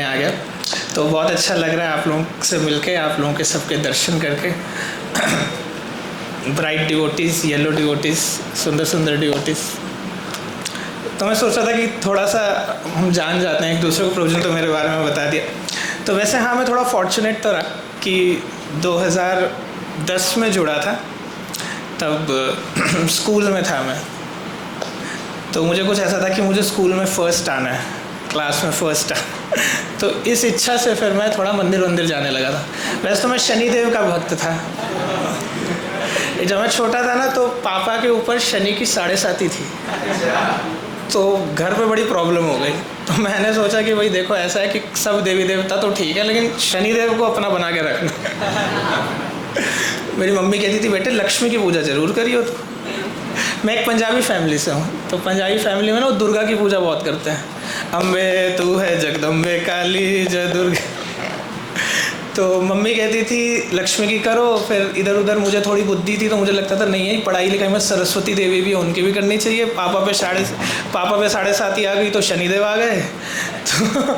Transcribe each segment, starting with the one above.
आ गया। तो बहुत अच्छा लग रहा है आप लोगों से मिलके, आप लोगों के सबके दर्शन करके। ब्राइट डिवोटीज़, येलो डिवोटीज़, सुंदर सुंदर डिवोटीज़। तो मैं सोच रहा था कि थोड़ा सा हम जान जाते हैं एक दूसरे को। प्रभु ने तो मेरे बारे में बता दिया। तो वैसे हाँ, मैं थोड़ा फॉर्चुनेट तो रहा कि 2010 में जुड़ा था, तब स्कूल में था मैं। तो मुझे कुछ ऐसा था कि मुझे स्कूल में फ़र्स्ट आना है, क्लास में फ़र्स्ट आना। तो इस इच्छा से फिर मैं थोड़ा मंदिर जाने लगा था। वैसे तो मैं शनिदेव का भक्त था। जब मैं छोटा था ना, तो पापा के ऊपर शनि की 7.5 थी, तो घर पे बड़ी प्रॉब्लम हो गई। तो मैंने सोचा कि भाई देखो, ऐसा है कि सब देवी देवता तो ठीक है, लेकिन शनिदेव को अपना बना के रखना। मेरी मम्मी कहती थी बेटे लक्ष्मी की पूजा जरूर करियो। तो मैं एक पंजाबी फैमिली से हूँ, तो पंजाबी फैमिली में ना वो दुर्गा की पूजा बहुत करते हैं। अम्बे तू है जगदम्बे काली जय दुर्गा। तो मम्मी कहती थी लक्ष्मी की करो। फिर इधर उधर मुझे थोड़ी बुद्धि थी, तो मुझे लगता था नहीं है, पढ़ाई लिखाई में सरस्वती देवी भी, उनकी भी करनी चाहिए। पापा पे 7.5 आ गई तो शनिदेव आ गए। तो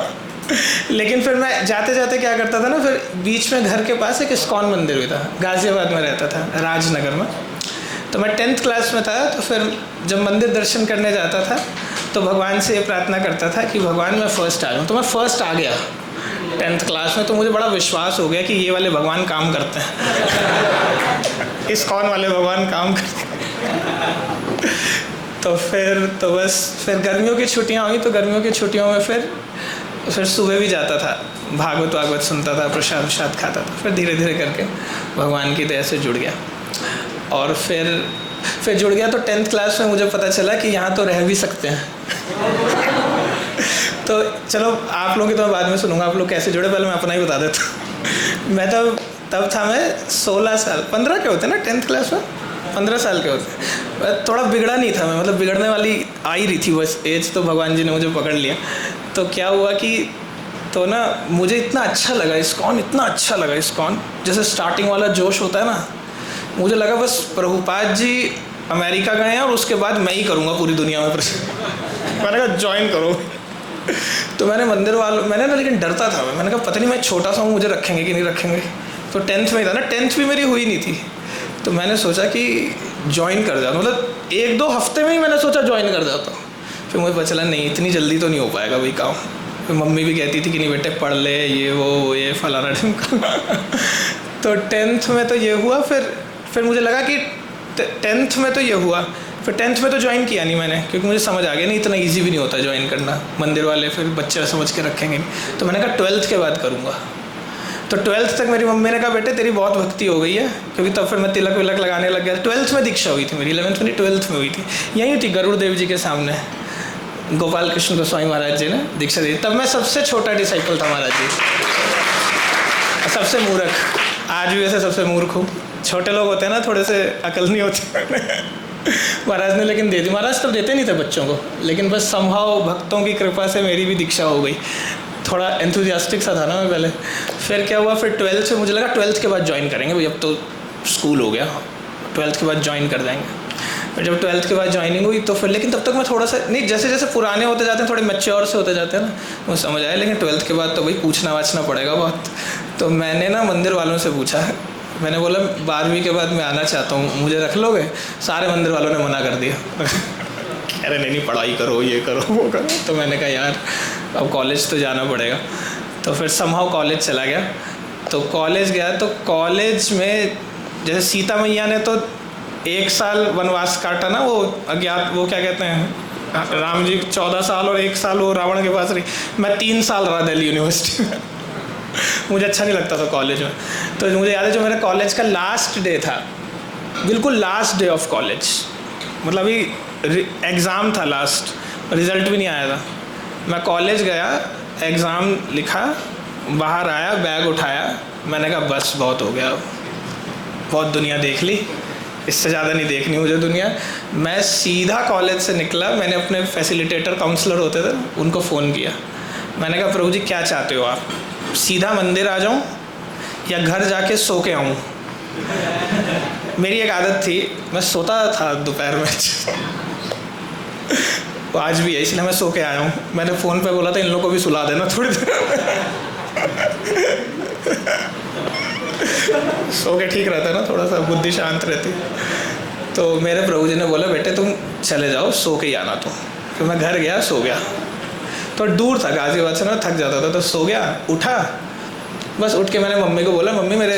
लेकिन फिर मैं जाते जाते क्या करता था ना, फिर बीच में घर के पास एक इस्कॉन मंदिर भी था, गाज़ियाबाद में रहता था, राजनगर में। तो मैं 10th क्लास में था, तो फिर जब मंदिर दर्शन करने जाता था तो भगवान से ये प्रार्थना करता था कि भगवान मैं फ़र्स्ट आ जाऊँ। तो मैं फ़र्स्ट आ गया 10th क्लास में। तो मुझे बड़ा विश्वास हो गया कि ये वाले भगवान काम करते हैं। इस्कॉन वाले भगवान काम करते हैं। तो फिर गर्मियों की छुट्टियाँ हुई, तो गर्मियों की छुट्टियों में फिर सुबह भी जाता था, भागवत सुनता था, प्रसाद खाता था। फिर धीरे धीरे करके भगवान की दया से जुड़ गया। और फिर जुड़ गया तो 10th क्लास में मुझे पता चला कि यहाँ तो रह भी सकते हैं। तो चलो आप लोगों की तो मैं बाद में सुनूंगा, आप लोग कैसे जुड़े, पहले मैं अपना ही बता देता हूँ। मैं तब था मैं 16 साल, 15 के होते ना 10th क्लास में, 15 साल के होते। थोड़ा बिगड़ा नहीं था मैं, मतलब बिगड़ने वाली आ ही रही थी बस एज, तो भगवान जी ने मुझे पकड़ लिया। तो क्या हुआ कि तो ना मुझे इतना अच्छा लगा इस्कॉन, इतना अच्छा लगा इस्कॉन। जैसे स्टार्टिंग वाला जोश होता है ना, मुझे लगा बस प्रभुपाद जी अमेरिका गए हैं और उसके बाद मैं ही करूँगा पूरी दुनिया में प्रचार। मैंने कहा ज्वाइन करो। तो मैंने ना, लेकिन डरता था मैंने कहा पता नहीं मैं छोटा सा हूँ, मुझे रखेंगे कि नहीं रखेंगे। तो 10th में ही था ना, 10th भी मेरी हुई नहीं थी। तो मैंने सोचा कि ज्वाइन कर जाता, मतलब 1-2 हफ्ते में ही मैंने सोचा ज्वाइन कर जाता। फिर मुझे पता चला नहीं, इतनी जल्दी तो नहीं हो पाएगा भाई काम। फिर मम्मी भी कहती थी कि नहीं बेटे पढ़ ले, ये वो ये फलाना ढिमका। तो 10th में तो ये हुआ। फिर मुझे लगा कि 10th में तो ये हुआ। फिर 10th में तो ज्वाइन किया नहीं मैंने, क्योंकि मुझे समझ आ गया नहीं, इतना इजी भी नहीं होता ज्वाइन करना। मंदिर वाले फिर बच्चे समझ के रखेंगे। तो मैंने कहा 12th के बाद करूँगा। तो 12th तक मेरी मम्मी ने कहा बेटे तेरी बहुत भक्ति हो गई है, क्योंकि तब फिर मैं तिलक विलक लगाने लग गया। 12th में दीक्षा हुई थी मेरी, 11th में नहीं 12th में हुई थी। यहीं थी गरुड़ देव जी के सामने, गोपाल कृष्ण गोस्वामी महाराज जी ने दीक्षा दी। तब मैं सबसे छोटा डिसाइपल था महाराज जी, सबसे मूर्ख। आज भी वैसे सबसे मूर्ख हूँ। छोटे लोग होते हैं ना, थोड़े से अकल नहीं होती। महाराज ने लेकिन दे दी। महाराज तब देते नहीं थे बच्चों को, लेकिन बस संभव भक्तों की कृपा से मेरी भी दीक्षा हो गई। थोड़ा एंथुजियास्टिक सा था ना मैं पहले। फिर क्या हुआ, फिर 12th से मुझे लगा 12th के बाद ज्वाइन करेंगे भाई, अब तो स्कूल हो गया, 12th के बाद ज्वाइन कर देंगे। फिर जब 12th के बाद ज्वाइनिंग हुई तो फिर, लेकिन तब तक मैं थोड़ा सा नहीं, जैसे जैसे पुराने होते जाते हैं, थोड़े मैच्योर से होते जाते हैं ना, मुझे समझ आया। लेकिन 12th के बाद तो भाई पूछना वाचना पड़ेगा बहुत। तो मैंने ना मंदिर वालों से पूछा, मैंने बोला 12वीं के बाद मैं आना चाहता हूँ, मुझे रख लोगे? सारे मंदिर वालों ने मना कर दिया। कह रहे नहीं पढ़ाई करो, ये करो वो करो। तो मैंने कहा यार अब कॉलेज तो जाना पड़ेगा। तो फिर समहाउ कॉलेज चला गया। तो कॉलेज गया, तो कॉलेज में जैसे सीता मैया ने तो 1 साल वनवास काटा ना, वो अज्ञात, वो क्या कहते हैं, राम जी 14 साल और 1 साल वो रावण के पास रही। मैं 3 साल रहा दिल्ली यूनिवर्सिटी में। मुझे अच्छा नहीं लगता था कॉलेज में। तो मुझे याद है जो मेरा कॉलेज का लास्ट डे था, बिल्कुल लास्ट डे ऑफ कॉलेज, मतलब अभी एग्ज़ाम था लास्ट, रिज़ल्ट भी नहीं आया था। मैं कॉलेज गया, एग्ज़ाम लिखा, बाहर आया, बैग उठाया, मैंने कहा बस बहुत हो गया, बहुत दुनिया देख ली, इससे ज़्यादा नहीं देखनी मुझे दुनिया। मैं सीधा कॉलेज से निकला, मैंने अपने फैसिलिटेटर काउंसलर होते थे उनको फ़ोन किया। मैंने कहा प्रभु जी क्या चाहते हो आप, सीधा मंदिर आ जाऊं या घर जाके सो के आऊँ? मेरी एक आदत थी, मैं सोता था दोपहर में। वो आज भी है, इसलिए मैं सो के आया हूँ। मैंने फ़ोन पे बोला था इन लोगों को भी सुला देना थोड़ी देर। सो के ठीक रहता है ना, थोड़ा सा बुद्धि शांत रहती। तो मेरे प्रभु जी ने बोला बेटे तुम चले जाओ, सो के ही आना। तो फिर मैं घर गया, सो गया। तो दूर था गाजियाबाद से, मैं थक जाता था, तो सो गया। उठा, बस उठ के मैंने मम्मी को बोला मम्मी मेरे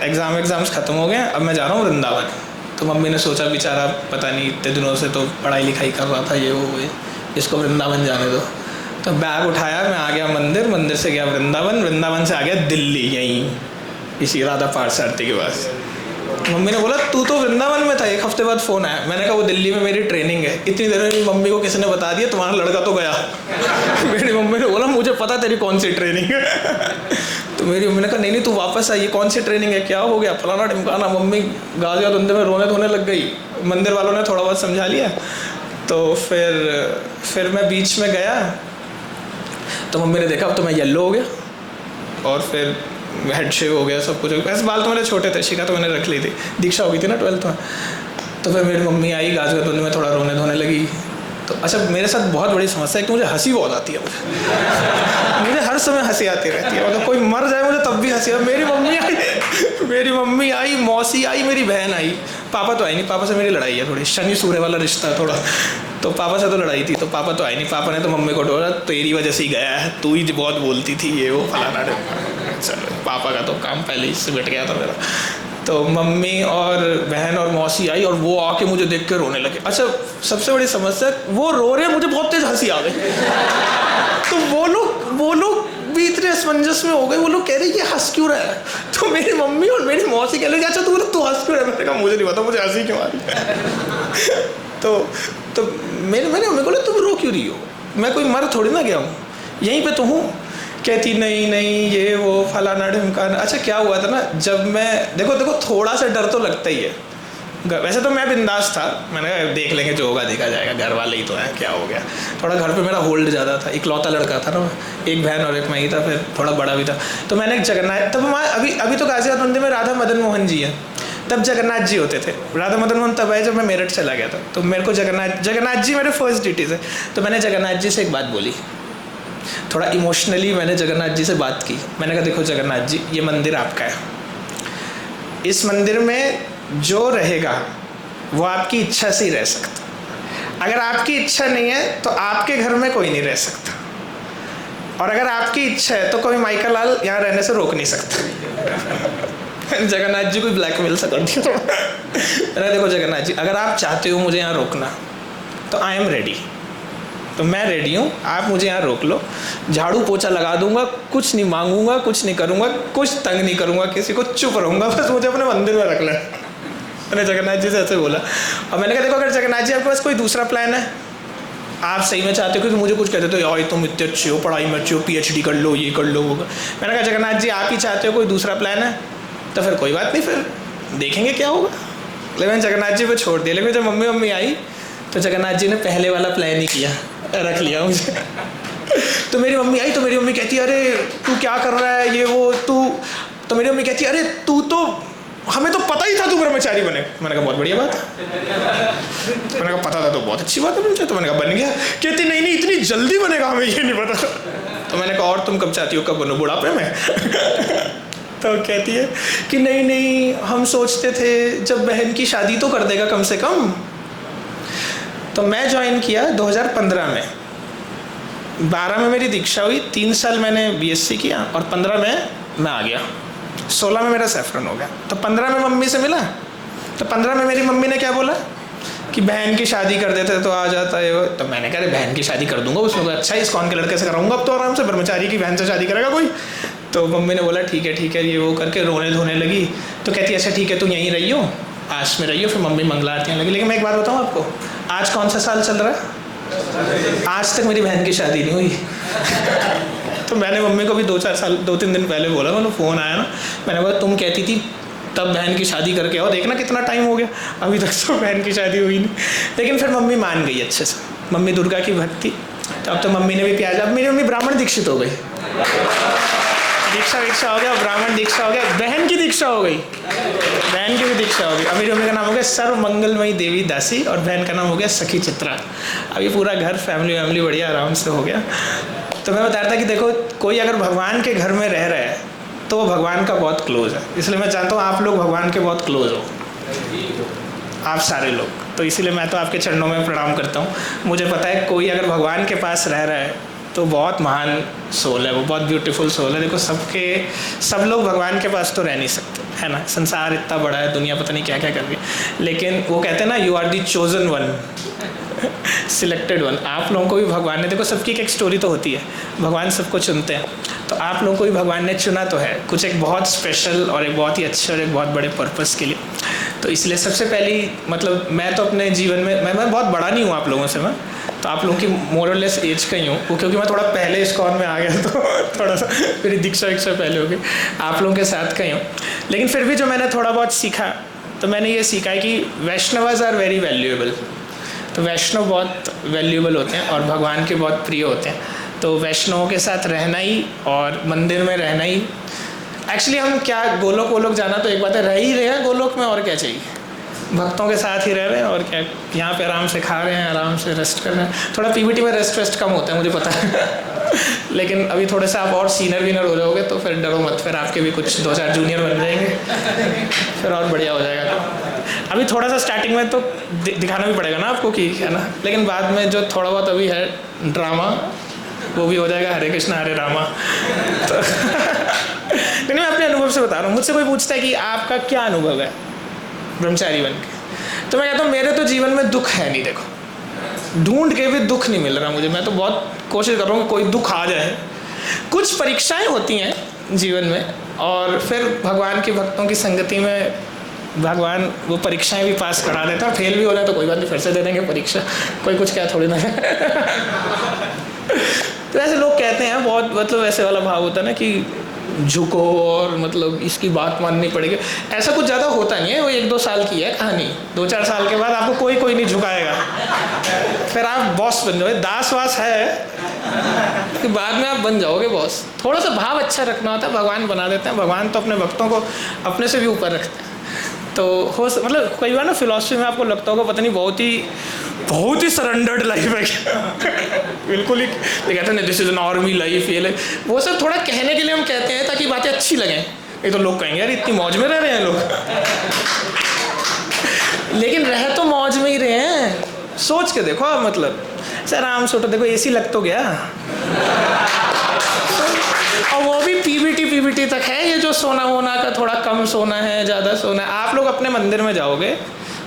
एग्ज़ाम्स ख़त्म हो गए, अब मैं जा रहा हूँ वृंदावन। तो मम्मी ने सोचा बेचारा पता नहीं इतने दिनों से तो पढ़ाई लिखाई कर रहा था, ये वो ये, इसको वृंदावन जाने दो। तो बैग उठाया, मैं आ गया मंदिर, मंदिर से गया वृंदावन, वृंदावन से आ गया दिल्ली, यहीं इसी राधा पार्थसारथी के पास। मम्मी ने बोला तू तो वृंदावन में था, एक हफ्ते बाद फ़ोन आया। मैंने कहा वो दिल्ली में मेरी ट्रेनिंग है। इतनी देर में मम्मी को किसी ने बता दिया तुम्हारा लड़का तो गया। मेरी मम्मी ने बोला मुझे पता तेरी कौन सी ट्रेनिंग है। तो मेरी मम्मी ने कहा नहीं तू वापस आई, कौन सी ट्रेनिंग है, क्या हो गया, फलाना ढिमकाना। मम्मी गाजिया धुंधे में रोने धोने लग गई। मंदिर वालों ने थोड़ा बहुत समझा लिया। तो फिर मैं बीच में गया, तो मम्मी ने देखा अब तो मैं येलो हो गया, और फिर हेड शेव हो गया, सब कुछ हो गया। ऐसे बाल तो मेरे छोटे थे, शिका तो मैंने रख ली थी, दीक्षा हो गई थी ना 12th में। तो फिर मेरी मम्मी आई, गाजिया धुंधे में थोड़ा रोने धोने लगी। तो अच्छा मेरे साथ बहुत बड़ी समस्या है कि मुझे हंसी बहुत आती है। मुझे हर समय हंसी आती रहती है, मतलब कोई मर जाए मुझे तब भी हंसी। मेरी मम्मी आई, मौसी आई, मेरी बहन आई, पापा तो आई नहीं। पापा से मेरी लड़ाई है थोड़ी, शनि सूर्य वाला रिश्ता है थोड़ा, तो पापा से तो लड़ाई थी, तो पापा तो आई नहीं। पापा ने तो मम्मी को बोला तेरी वजह से ही गया है, तू ही बहुत बोलती थी, ये वो फलाना। चलो पापा का तो काम पहले ही से मिट गया था मेरा। तो मम्मी और बहन और मौसी आई, और वो आके मुझे देख के रोने लगे। अच्छा सबसे बड़ी समस्या, वो रो रहे हैं, मुझे बहुत तेज हंसी आ गई। तो वो लोग भी इतने असमंजस में हो गए, वो लोग कह रहे ये हंस क्यों रहा है। तो मेरी मम्मी और मेरी मौसी कह रही अच्छा तू हंस क्यों रहा है। मैंने कहा मुझे नहीं पता, मुझे हंसी क्यों आ रही है। तो मैंने मम्मी को बोला तुम रो क्यों रही हो, मैं कोई मर थोड़ी ना गया हूँ, यहीं पे तो हूँ। कहती नहीं ये वो फलाना ढिमकाना। अच्छा क्या हुआ था ना, जब मैं देखो थोड़ा सा डर तो लगता ही है। वैसे तो मैं बिंदास था, मैंने देख लेंगे जो होगा देखा जाएगा, घर वाले ही तो हैं, क्या हो गया। थोड़ा घर पे मेरा होल्ड ज़्यादा था, इकलौता लड़का था ना, एक बहन और एक मैं ही था, फिर थोड़ा बड़ा भी था। तो मैंने एक जगन्नाथ, तब अभी तो गाजियाबाद मंदिर में राधा मदन मोहन जी हैं, तब जगन्नाथ जी होते थे। राधा मदन मोहन तब आए जब मैं मेरठ चला गया था। तो मेरे को जगन्नाथ जी मेरे फर्स्ट ड्यूटीज़ है। तो मैंने जगन्नाथ जी से एक बात बोली, थोड़ा इमोशनली मैंने जगन्नाथ जी से बात की। मैंने कहा देखो जगन्नाथ जी, ये मंदिर आपका है, इस मंदिर में जो रहेगा वो आपकी इच्छा से ही रह सकता। अगर आपकी इच्छा नहीं है तो आपके घर में कोई नहीं रह सकता, और अगर आपकी इच्छा है तो कोई माइका लाल यहाँ रहने से रोक नहीं सकता। जगन्नाथ जी को ब्लैकमेल सा कर दिया। मैंने देखो जगन्नाथ जी, अगर आप चाहते हो मुझे यहाँ रोकना तो आई एम रेडी, तो मैं रेडी हूँ, आप मुझे यहाँ रोक लो, झाड़ू पोछा लगा दूंगा, कुछ नहीं मांगूंगा, कुछ नहीं करूँगा, कुछ तंग नहीं करूँगा किसी को, चुप रहूँगा, बस मुझे अपने मंदिर में रख लेना। मैंने जगन्नाथ जी से ऐसे बोला। और मैंने कहा देखो अगर जगन्नाथ जी आपके पास कोई दूसरा प्लान है, आप सही में चाहते हो, क्योंकि मुझे कुछ कहते तो यार तुम इतने अच्छे हो, पढ़ाई में अच्छे हो, PhD कर लो, ये कर लो वो। मैंने कहा जगन्नाथ जी आप ही चाहते हो, कोई दूसरा प्लान है तो फिर कोई बात नहीं, फिर देखेंगे क्या होगा। लेकिन मैंने जगन्नाथ जी को छोड़ दिया। लेकिन जब मम्मी आई तो जगन्नाथ जी ने पहले वाला प्लान ही किया, रख लिया मुझे। तो मेरी मम्मी आई तो मेरी मम्मी कहती अरे तू क्या कर रहा है, ये वो तो मेरी मम्मी कहती अरे तू तो, हमें तो पता ही था तू ब्रह्मचारी बने। मैंने कहा बहुत बढ़िया बात है। मैंने कहा पता था तो बहुत अच्छी बात है मुझे। तो मैंने कहा बन गया। कहती नहीं इतनी जल्दी बनेगा, हमें ये नहीं पता। तो मैंने कहा और तुम कब चाहती हो, कब बनो, बुढ़ापे में। तो कहती है कि नहीं हम सोचते थे जब बहन की शादी तो कर देगा कम से कम। तो मैं ज्वाइन किया 2015 में, 12 में मेरी दीक्षा हुई, 3 साल मैंने BSc किया, और 15 में मैं आ गया, 16 में मेरा सैफरन हो गया। तो 15 में मम्मी से मिला। तो 15 में मेरी मम्मी ने क्या बोला कि बहन की शादी कर देते तो आ जाता है। तो मैंने कहा बहन की शादी कर दूंगा, उसमें अच्छा इस्कॉन के लड़के से कराऊंगा, अब तो आराम से ब्रह्मचारी की बहन से शादी करेगा कोई। तो मम्मी ने बोला ठीक है ये वो करके रोने धोने लगी। तो कहती अच्छा ठीक है तू यहीं रही हो, आस में रही हो। फिर मम्मी मंगला आरतियाँ लगी। लेकिन मैं एक बात बताऊँ आपको, आज कौन सा साल चल रहा है, आज तक मेरी बहन की शादी नहीं हुई। तो मैंने मम्मी को भी 2-3 दिन पहले बोला, मतलब फ़ोन आया ना, मैंने बोला तुम कहती थी तब बहन की शादी करके आओ, देखना कितना टाइम हो गया, अभी तक तो बहन की शादी हुई नहीं। लेकिन फिर मम्मी मान गई अच्छे से, मम्मी दुर्गा की भक्त थी। तो अब तो मम्मी ने भी प्यार, अब मेरी मम्मी ब्राह्मण दीक्षित हो गई। दीक्षा वीक्षा हो गया, ब्राह्मण दीक्षा हो गया, बहन की दीक्षा हो गई, बहन की भी दीक्षा हो गई। अब मेरी मम्मी का नाम हो गया सर्व मंगलमयी देवी दासी और बहन का नाम हो गया सखी चित्रा। अब ये पूरा घर फैमिली बढ़िया आराम से हो गया। तो मैं बता रहा था कि देखो, कोई अगर भगवान के घर में रह रहा है तो वो भगवान का बहुत क्लोज है। इसलिए मैं चाहता हूँ आप लोग भगवान के बहुत क्लोज हो, आप सारे लोग। तो इसीलिए मैं तो आपके चरणों में प्रणाम करता हूँ। मुझे पता है कोई अगर भगवान के पास रह रहा है तो बहुत महान सोल है, वो बहुत ब्यूटीफुल सोल है। देखो सब लोग भगवान के पास तो रह नहीं सकते, है ना। संसार इतना बड़ा है, दुनिया पता नहीं क्या क्या कर रही है, लेकिन वो कहते हैं ना, you are the chosen one, selected one. आप लोगों को भी भगवान ने, देखो सबकी एक स्टोरी तो होती है, भगवान सबको चुनते हैं, तो आप लोगों को भी भगवान ने चुना तो है कुछ एक बहुत स्पेशल और एक बहुत ही अच्छे और एक बहुत बड़े पर्पस के लिए। तो इसलिए सबसे पहली मतलब मैं तो अपने जीवन में मैं बहुत बड़ा नहीं हूँ आप लोगों से, मैं तो आप लोगों की मोरलेस एज का ही हूँ, वो क्योंकि मैं थोड़ा पहले इस्कॉन में आ गया तो थोड़ा सा मेरी दीक्षा पहले हो गई, आप लोगों के साथ का ही हूँ। लेकिन फिर भी जो मैंने थोड़ा बहुत सीखा, तो मैंने ये सीखा है कि वैष्णवाज आर वेरी वैल्यूएबल। तो वैष्णव बहुत वैल्यूएबल होते हैं और भगवान के बहुत प्रिय होते हैं। तो वैष्णवों के साथ रहना ही और मंदिर में रहना ही, एक्चुअली हम क्या गोलोक जाना तो एक बात है, रह ही रहे हैं गोलोक में, और क्या चाहिए, भक्तों के साथ ही रह रहे हैं और क्या। यहाँ पे आराम से खा रहे हैं, आराम से रेस्ट कर रहे हैं। थोड़ा पीबीटी में रेस्ट कम होता है मुझे पता है लेकिन अभी थोड़े से आप और सीनियर हो जाओगे तो फिर डरो मत, फिर आपके भी कुछ 2-4 जूनियर बन जाएंगे, फिर और बढ़िया हो जाएगा। अभी थोड़ा सा स्टार्टिंग में तो दिखाना भी पड़ेगा ना आपको कि, है ना, लेकिन बाद में जो थोड़ा बहुत अभी है ड्रामा वो भी हो जाएगा, हरे कृष्णा हरे रामा तो लेकिन मैं अपने अनुभव से बता रहा हूँ। मुझसे कोई पूछता है कि आपका क्या अनुभव है ब्रह्मचारी बन के, तो मैं कहता हूँ मेरे तो जीवन में दुख है नहीं। देखो ढूंढ के भी दुख नहीं मिल रहा मुझे, मैं तो बहुत कोशिश कर रहा हूँ कि कोई दुख आ जाए। कुछ परीक्षाएं होती हैं जीवन में और फिर भगवान के भक्तों की संगति में भगवान वो परीक्षाएं भी पास करा देता है। फेल भी हो जाए तो कोई बात नहीं, फिर से दे देंगे परीक्षा, कोई कुछ क्या थोड़ी ना है तो ऐसे लोग कहते हैं बहुत, मतलब ऐसे वाला भाव होता है ना कि झुको और मतलब इसकी बात माननी पड़ेगी। ऐसा कुछ ज़्यादा होता नहीं है, वो 1-2 साल की है कहानी। 2-4 साल के बाद आपको कोई नहीं झुकाएगा, फिर आप बॉस बन जाओगे। दास वास है कि बाद में आप बन जाओगे बॉस। थोड़ा सा भाव अच्छा रखना होता है, भगवान बना देते हैं। भगवान तो अपने भक्तों को अपने से भी ऊपर रखते हैं। तो मतलब कई बार ना फिलॉसफी में आपको लगता होगा पता नहीं बहुत ही सरेंडर्ड लाइफ है क्या बिल्कुल ही कहते हैं this is an army life, ये लाइफ, वो सब थोड़ा कहने के लिए हम कहते हैं ताकि बातें अच्छी लगें। ये तो लोग कहेंगे यार इतनी मौज में रह रहे हैं लोग लेकिन रह तो मौज में ही रहे हैं। सोच के देखो आप, मतलब सर आराम से उठो, देखो एसी लग तो गया और वो भी पीबीटी तक है। ये जो सोना वोना का थोड़ा कम सोना है, ज़्यादा सोना है, आप लोग अपने मंदिर में जाओगे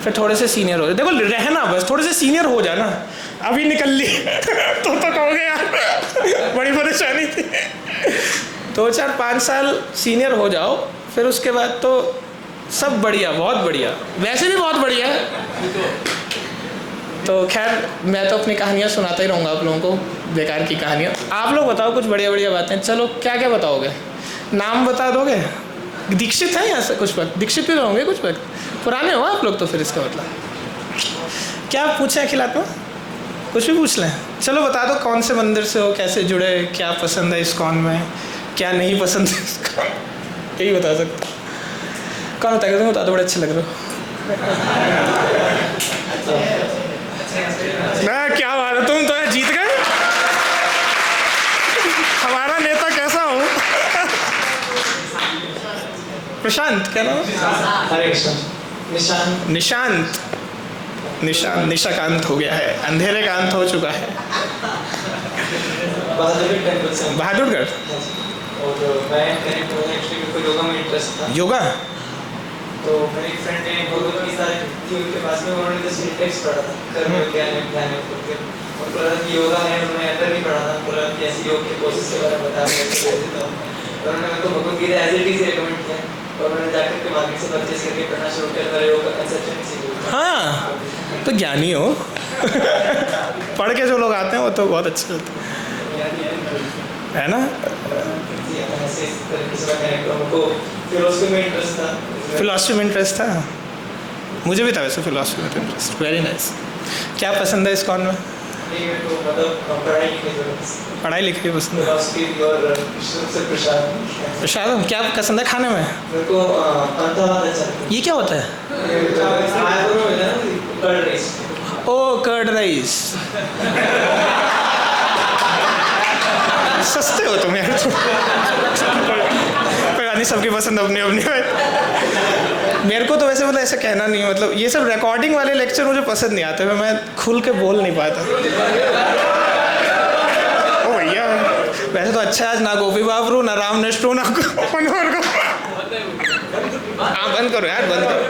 फिर थोड़े से सीनियर हो जाए। देखो रहना बस थोड़े से सीनियर हो जाना, अभी निकल ली तो कहोगे यार बड़ी परेशानी थी 2-4-5 साल सीनियर हो जाओ, फिर उसके बाद तो सब बढ़िया, बहुत बढ़िया, वैसे भी बहुत बढ़िया है। तो खैर मैं तो अपनी कहानियाँ सुनाता ही रहूँगा आप लोगों को, बेकार की कहानियाँ। आप लोग बताओ कुछ बढ़िया बातें। चलो क्या क्या बताओगे, नाम बता दोगे? दीक्षित है यहाँ से कुछ वक्त, दीक्षित भी होंगे कुछ वक्त, पुराने हो आप लोग तो फिर इसका मतलब क्या पूछें अखिलात्मा, कुछ भी पूछ लें। चलो बता दो कौन से मंदिर से हो, कैसे जुड़े, क्या पसंद है इस्कॉन में, क्या नहीं पसंद है इस्कॉन, यही बता सकते। कौन बता तुम बता दो, बड़े अच्छे लग रहे हो। मैं क्या बात है, तुम तो जीत गए, हमारा नेता कैसा हो प्रशांत, क्या नाम? हरे कृष्ण। निशांत निशाकांत हो गया है, अंधेरे का अंत हो चुका है। बहादुरगढ़ टेंपल से। बहादुरगढ़। और मैं कनेक्ट हुआ एक्चुअली, कोई योगा में इंटरेस्ट था। योगा? तो मेरी फ्रेंड ने भगवत गीता थी उनके पास में, उन्होंने जैसे टेक्स्ट पढ़ा था कर्म ध्यान करके, और बोला कि योगा है, उन्होंने अंदर नहीं पढ़ा था, बोला कि ऐसी योग के कोर्सेज के बारे में बता देता हूँ। उन्होंने मेरे को Bhagavad Gita as it is recommend किया और मैंने जाकर के मार्केट से परचेज करके पढ़ना शुरू किया। योग का कंसेप्ट सीखा। हाँ तो ज्ञानी हो पढ़ के जो लोग आते हैं वो तो बहुत अच्छे होते हैं, है ना। फिलॉसफी में इंटरेस्ट था, मुझे भी था वैसे फिलॉसफी में इंटरेस्ट। Very nice. क्या पसंद है इस्कॉन में? नहीं मेरे को मतलब पढ़ाई की जरूरत है, पढ़ाई लिखाई पसंद है। फिलोसफी और विष्णु से प्रसाद। प्रसाद क्या पसंद है खाने में? मेरे को पांता बहुत अच्छा लगता ये क्या होता है? है। आईब्रो में ना कर्ड राइस। ओ कर्ड राइस। सस्ते हो तुम यार। कोई बात नहीं, सबकी पसंद अपनी अपनी है। मेरे को तो वैसे मतलब ऐसा कहना नहीं है, मतलब ये सब रिकॉर्डिंग वाले लेक्चर मुझे पसंद नहीं आते, मैं खुल के बोल नहीं पाता। ओ भैया, वैसे तो अच्छा है आज ना गोपी बाबरू ना राम नेस्टू ना हाँ बंद करो यार, बंद करो।